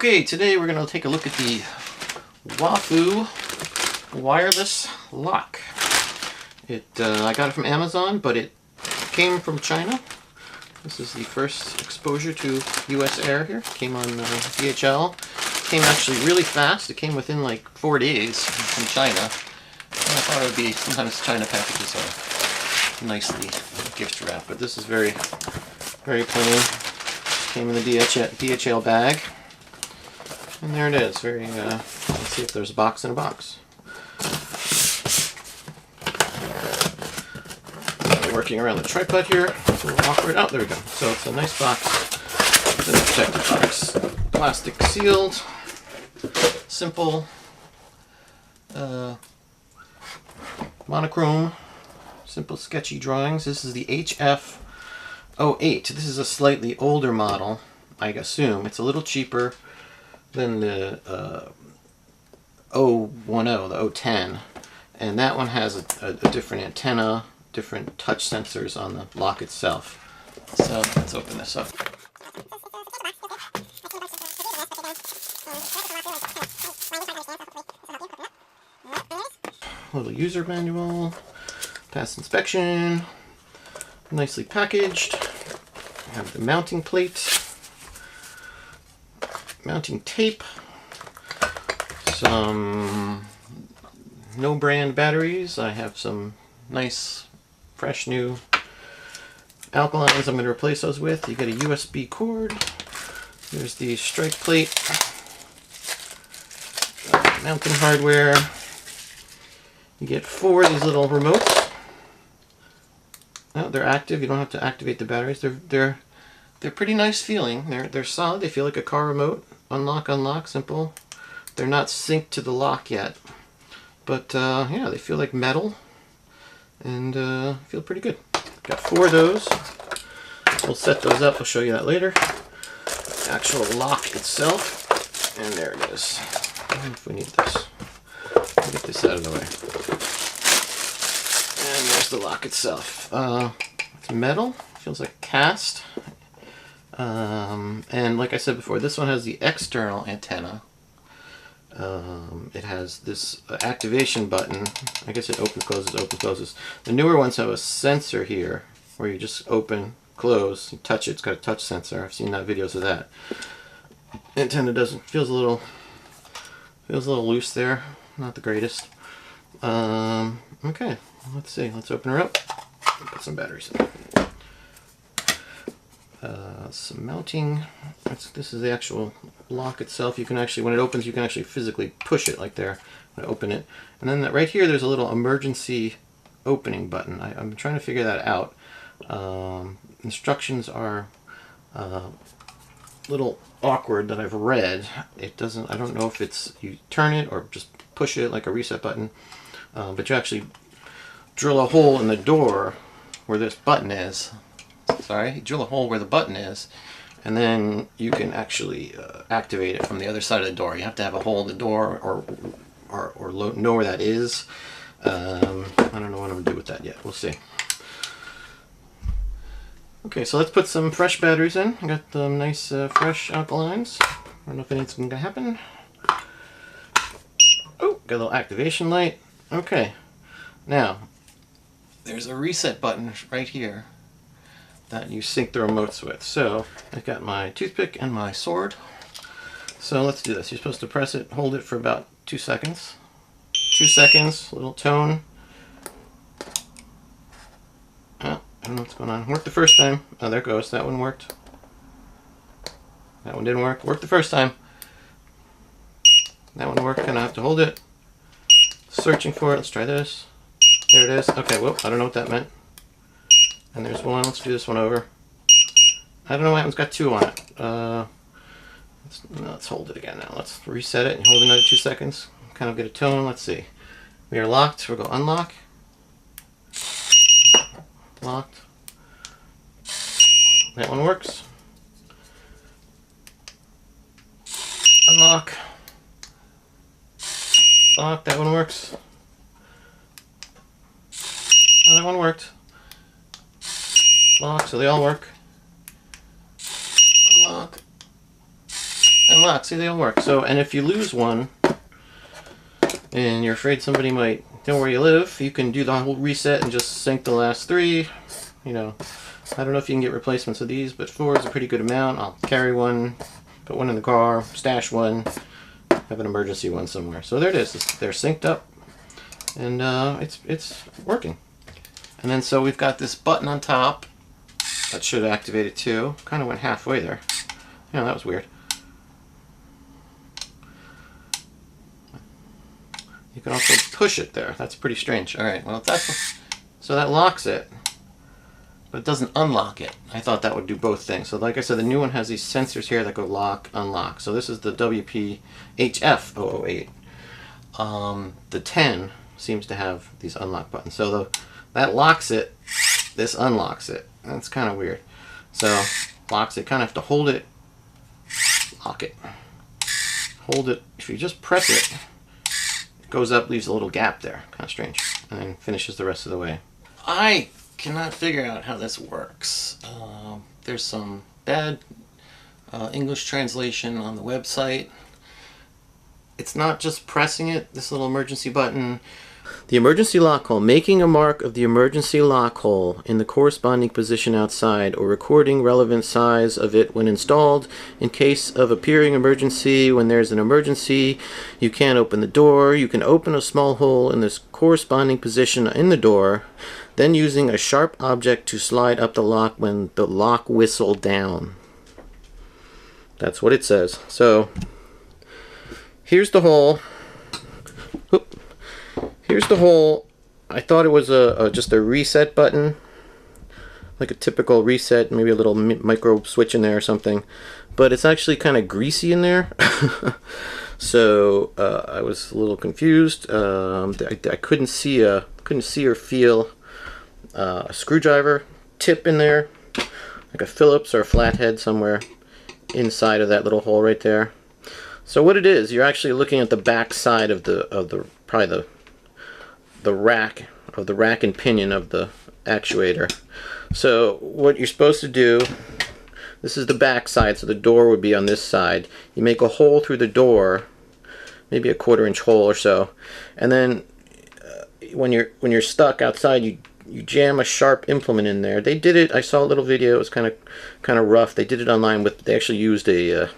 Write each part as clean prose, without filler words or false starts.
Okay, today we're going to take a look at the WAFU wireless lock. I got it from Amazon, but it came from China. This is the first exposure to US air here. It came on DHL. It came actually really fast. It came within like 4 days from China. And I thought it would be, sometimes China packages are nicely gift wrapped, but this is very, very plain. Came in the DHL bag. And there it is. Very, let's see if there's a box in a box. Working around the tripod here. It's a little awkward. Oh, there we go. So it's a nice box. It's a protected box. Plastic sealed. Simple. Monochrome. Simple sketchy drawings. This is the WF-008. This is a slightly older model, I assume. It's a little cheaper than the 010, the 010, and that one has a different antenna, different touch sensors on the lock itself. So let's open this up. Little user manual, pass inspection, nicely packaged. I have the mounting plate. Mounting tape, some no brand batteries. I have some nice fresh new alkalines I'm going to replace those with. You get a USB cord. There's the strike plate, mounting hardware. You get 4 of these little remotes. Oh, they're active. You don't have to activate the batteries. They're pretty nice feeling. They're solid. They feel like a car remote. Unlock, simple. They're not synced to the lock yet, but yeah, they feel like metal and feel pretty good. Got 4 of those. We'll set those up. I'll show you that later. The actual lock itself, and there it is. I don't know if we need this. I'll get this out of the way. And there's the lock itself. It's metal. Feels like cast. And like I said before, this one has the external antenna. It has this activation button. I guess it opens, closes. The newer ones have a sensor here where you just open, close, you touch it. It's got a touch sensor. I've seen videos of that. Antenna feels a little loose there. Not the greatest. Okay, let's see. Let's open her up. Put some batteries in. Some mounting. This is the actual lock itself. You can actually, when it opens, you can actually physically push it like there. Open it, and then right here, there's a little emergency opening button. I'm trying to figure that out. Instructions are a little awkward that I've read. It doesn't. I don't know if it's you turn it or just push it like a reset button. But you actually drill a hole in the door where this button is. Sorry, drill a hole where the button is, and then you can actually activate it from the other side of the door. You have to have a hole in the door or know where that is. I don't know what I'm going to do with that yet. We'll see. Okay, so let's put some fresh batteries in. I got the nice fresh alkalines. I don't know if anything's going to happen. Oh, got a little activation light. Okay, now there's a reset button right here that you sync the remotes with. So I've got my toothpick and my sword. So let's do this. You're supposed to press it, hold it for about 2 seconds. 2 seconds, little tone. Oh, I don't know what's going on. Worked the first time. Oh, there it goes. That one worked. That one didn't work. Worked the first time. That one worked. Gonna have to hold it. Searching for it. Let's try this. There it is. Okay, well, I don't know what that meant. And there's one. Let's do this one over. I don't know why it's got 2 on it. Let's hold it again now. Let's reset it and hold another 2 seconds. Kind of get a tone. Let's see. We are locked. We'll go unlock. Locked. That one works. Unlock. Lock. That one works. Oh, that one worked. Lock, so they all work. Unlock. unlock. See, they all work. So, and if you lose one, and you're afraid somebody might know where you live, you can do the whole reset and just sink the last 3. You know, I don't know if you can get replacements of these, but 4 is a pretty good amount. I'll carry one, put one in the car, stash one, have an emergency one somewhere. So there it is. They're synced up, and it's working. And then so we've got this button on top that should activate it too. Kind of went halfway there. Yeah, that was weird. You can also push it there. That's pretty strange. All right, well, so that locks it, but it doesn't unlock it. I thought that would do both things. So like I said, the new one has these sensors here that go lock, unlock. So this is the WF-008. The 10 seems to have these unlock buttons. So that locks it, this unlocks it. That's kind of weird. So locks it, kind of have to hold it, lock it, hold it. If you just press it, goes up, leaves a little gap there. Kind of strange. And then finishes the rest of the way. I cannot figure out how this works. There's some bad English translation on the website. It's not just pressing it, this little emergency button. The emergency lock hole. Making a mark of the emergency lock hole in the corresponding position outside, or recording relevant size of it when installed. In case of appearing emergency, when there's an emergency, you can't open the door. You can open a small hole in this corresponding position in the door, then using a sharp object to slide up the lock when the lock whistle down. That's what it says. So here's the hole. Oop. Here's the hole. I thought it was just a reset button, like a typical reset, maybe a little micro switch in there or something, but it's actually kind of greasy in there. So I was a little confused. I couldn't see or feel a screwdriver tip in there, like a Phillips or a flathead somewhere inside of that little hole right there. So what it is, you're actually looking at the back side of the probably the rack and pinion of the actuator. So what you're supposed to do, this is the back side, so the door would be on this side. You make a hole through the door, maybe a 1/4-inch hole or so, and then when you're stuck outside, you jam a sharp implement in there. They did it. I saw a little video. It was kind of rough. They did it online with. They actually used a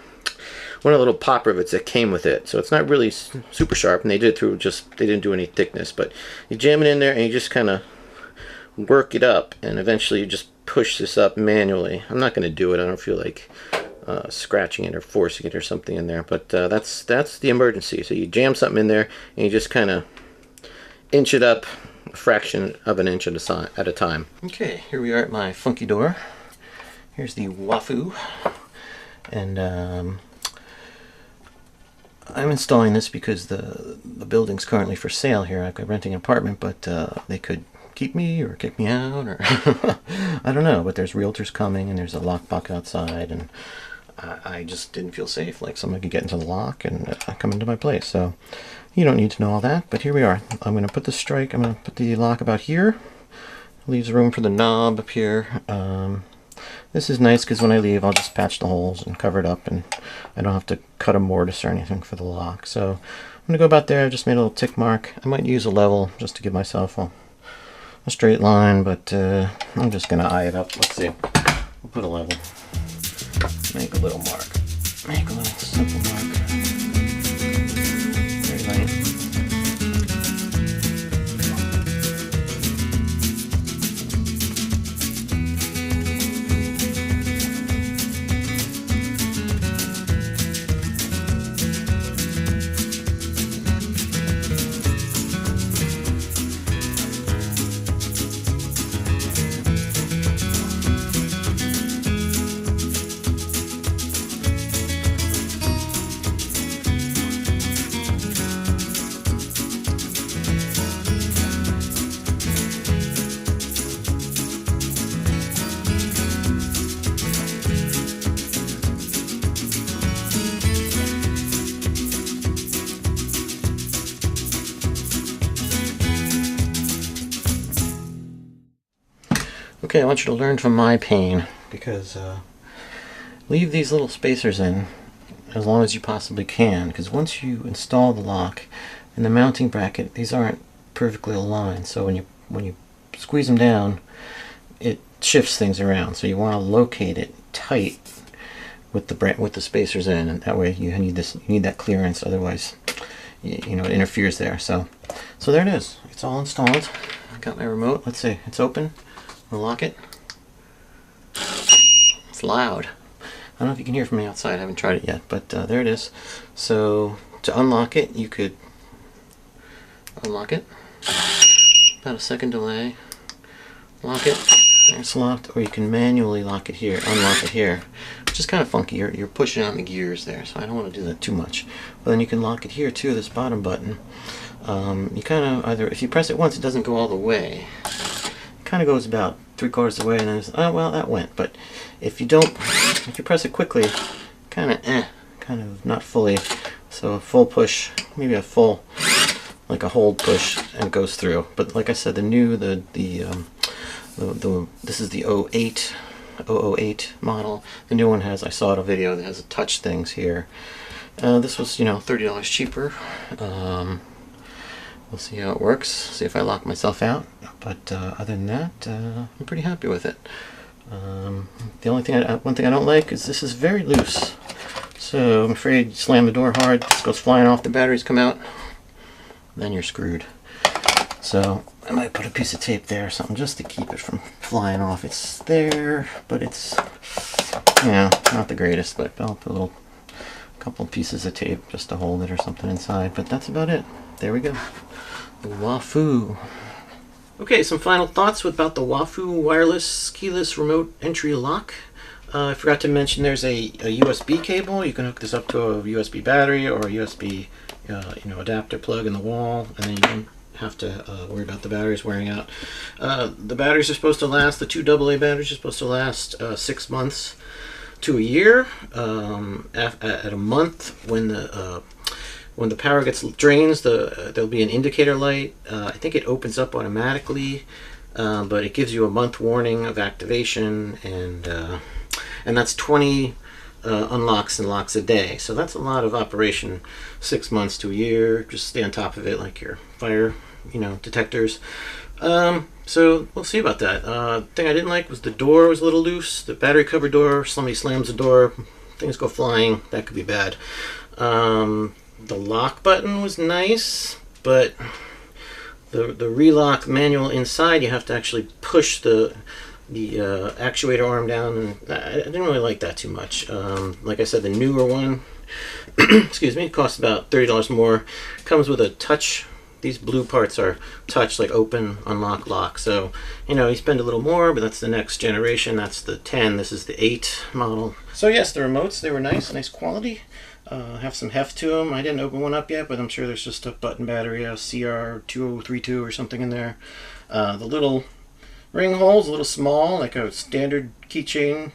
one of the little pop rivets that came with it, so it's not really super sharp, and they did it through they didn't do any thickness, but you jam it in there and you just kind of work it up, and eventually you just push this up manually. I'm not going to do it. I don't feel like scratching it or forcing it or something in there, but that's the emergency. So you jam something in there and you just kind of inch it up a fraction of an inch at a time. Okay, here we are at my funky door. Here's the WAFU, and I'm installing this because the building's currently for sale here. I'm renting an apartment, but they could keep me or kick me out, or I don't know. But there's realtors coming, and there's a lockbox outside, and I just didn't feel safe. Like someone could get into the lock and come into my place. So you don't need to know all that. But here we are. I'm going to put I'm going to put the lock about here. Leaves room for the knob up here. This is nice because when I leave, I'll just patch the holes and cover it up, and I don't have to cut a mortise or anything for the lock. So I'm going to go about there. I just made a little tick mark. I might use a level just to give myself a straight line, but I'm just going to eye it up. Let's see. We'll put a level. Make a little mark. Make a little simple mark. Very light. Okay, I want you to learn from my pain, because leave these little spacers in, as long as you possibly can, because once you install the lock and the mounting bracket, these aren't perfectly aligned, so when you squeeze them down, it shifts things around. So you want to locate it tight with the spacers in, and that way you need that clearance. Otherwise, you know, it interferes there. So there it is. It's all installed. I got my remote. Let's see. It's open. We'll lock it. It's loud. I don't know if you can hear from the outside. I haven't tried it yet, but there it is. So to unlock it, you could unlock it. About a second delay. Lock it. It's locked, or you can manually lock it here, unlock it here, which is kind of funky. You're pushing on the gears there, so I don't want to do that too much. But then you can lock it here too, this bottom button. You kind of either, if you press it once, it doesn't go all the way. It kind of goes about 3/4 of the way, and then it's, oh well, that went. But if you don't, if you press it quickly, kind of not fully. So a full push, maybe a full, like a hold push, and it goes through. But like I said, this is the 008 model. The new one has, I saw it a video that has a touch things here. This was, you know, $30 cheaper. We'll see how it works. See if I lock myself out. But other than that, I'm pretty happy with it. The only thing, one thing I don't like is this is very loose. So I'm afraid you slam the door hard, this goes flying off, the batteries come out, then you're screwed. So I might put a piece of tape there or something just to keep it from flying off. It's there, but it's, you know, not the greatest, but I'll put a couple pieces of tape just to hold it or something inside, but that's about it. There we go. The WAFU. Okay, some final thoughts about the WAFU wireless keyless remote entry lock. I forgot to mention there's a USB cable. You can hook this up to a USB battery or a USB adapter plug in the wall, and then you don't have to worry about the batteries wearing out. The batteries are supposed to last, the 2 AA batteries are supposed to last 6 months to a year. At a month, when the power drains, there'll be an indicator light. I think it opens up automatically, but it gives you a month warning of activation, and that's 20 unlocks and locks a day. So that's a lot of operation. 6 months to a year. Just stay on top of it like your fire, detectors. So we'll see about that. Thing I didn't like was the door was a little loose. The battery cover door. Somebody slams the door, things go flying. That could be bad. The lock button was nice, but the relock manual inside, you have to actually push the actuator arm down, and I didn't really like that too much. Like I said, the newer one, excuse me, costs about $30 more. Comes with a touch. These blue parts are touch, like open, unlock, lock. So, you spend a little more, but that's the next generation. That's the 10. This is the 8 model. So yes, the remotes, they were nice quality. Have some heft to them. I didn't open one up yet, but I'm sure there's just a button battery, a CR2032 or something in there. The little ring holes, a little small, like a standard keychain,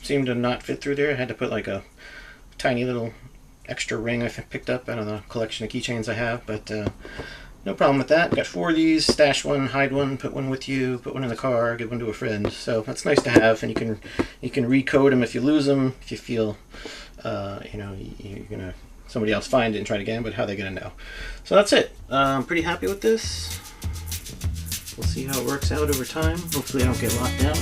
seemed to not fit through there. I had to put like a tiny little extra ring I picked up out of the collection of keychains I have, but no problem with that. Got 4 of these, stash one, hide one, put one with you, put one in the car, give one to a friend. So that's nice to have, and you can recode them if you lose them, if you feel you're gonna somebody else find it and try it again, but how are they gonna know? So that's it. I'm pretty happy with this. We'll see how it works out over time. Hopefully I don't get locked out.